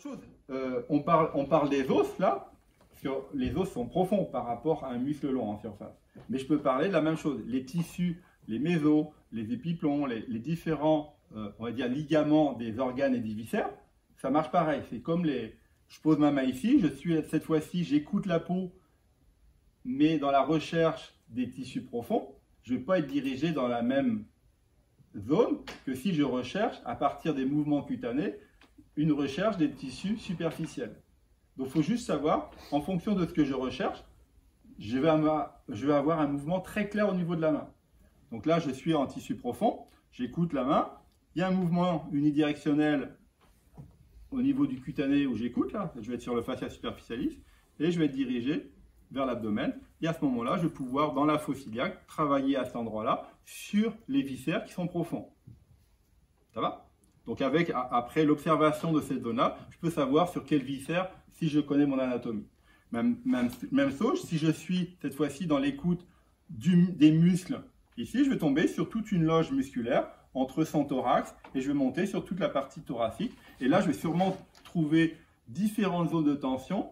chose, on parle des os là, les os sont profonds par rapport à un muscle long en surface. Mais je peux parler de la même chose, les tissus, les mésos, les épiplombs, les différents, on va dire, ligaments des organes et des viscères, ça marche pareil. C'est comme je pose ma main ici, cette fois-ci, j'écoute la peau, mais dans la recherche des tissus profonds, je ne vais pas être dirigé dans la même zone que si je recherche, à partir des mouvements cutanés, une recherche des tissus superficiels. Donc il faut juste savoir, en fonction de ce que je recherche, je vais avoir un mouvement très clair au niveau de la main. Donc là, je suis en tissu profond, j'écoute la main, il y a un mouvement unidirectionnel au niveau du cutané où j'écoute, là, je vais être sur le fascia superficialis, et je vais être dirigé vers l'abdomen. Et à ce moment-là, je vais pouvoir, dans la fosse iliaque, travailler à cet endroit-là sur les viscères qui sont profonds. Ça va? Donc après l'observation de cette zone-là, je peux savoir sur quel viscère si je connais mon anatomie. Même chose, si je suis cette fois-ci dans l'écoute des muscles, ici, je vais tomber sur toute une loge musculaire entre son thorax et je vais monter sur toute la partie thoracique. Et là, je vais sûrement trouver différentes zones de tension,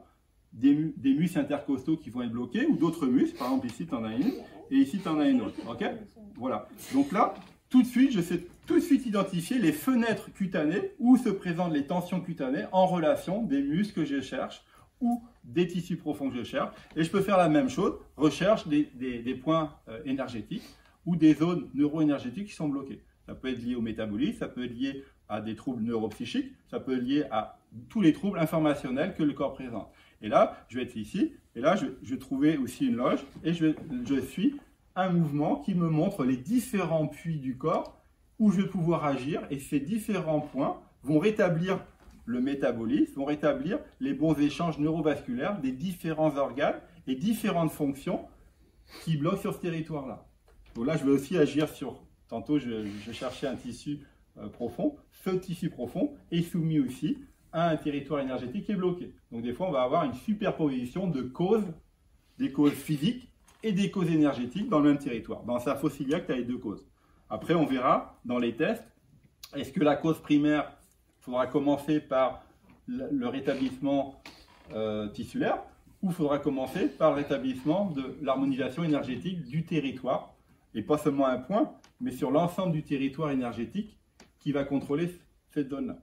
des muscles intercostaux qui vont être bloqués ou d'autres muscles. Par exemple, ici, tu en as une et ici, tu en as une autre. OK? Voilà. Donc là, tout de suite, je sais tout de suite identifier les fenêtres cutanées où se présentent les tensions cutanées en relation des muscles que je cherche ou des tissus profonds que je cherche. Et je peux faire la même chose, recherche des points énergétiques ou des zones neuroénergétiques qui sont bloquées. Ça peut être lié au métabolisme, ça peut être lié à des troubles neuropsychiques, ça peut être lié à tous les troubles informationnels que le corps présente. Et là, je vais être ici, et là, je vais trouver aussi une loge, et je suis un mouvement qui me montre les différents puits du corps où je vais pouvoir agir, et ces différents points vont rétablir le métabolisme, vont rétablir les bons échanges neurovasculaires des différents organes et différentes fonctions qui bloquent sur ce territoire-là. Donc là, je vais aussi agir sur, tantôt je cherchais un tissu profond, ce tissu profond est soumis aussi à un territoire énergétique qui est bloqué. Donc des fois, on va avoir une superposition de causes, des causes physiques et des causes énergétiques dans le même territoire. Dans sa fosse iliaque, tu as les deux causes. Après, on verra dans les tests, est-ce que la cause primaire, il faudra commencer par le rétablissement tissulaire ou il faudra commencer par le rétablissement de l'harmonisation énergétique du territoire, et pas seulement un point, mais sur l'ensemble du territoire énergétique qui va contrôler cette zone-là.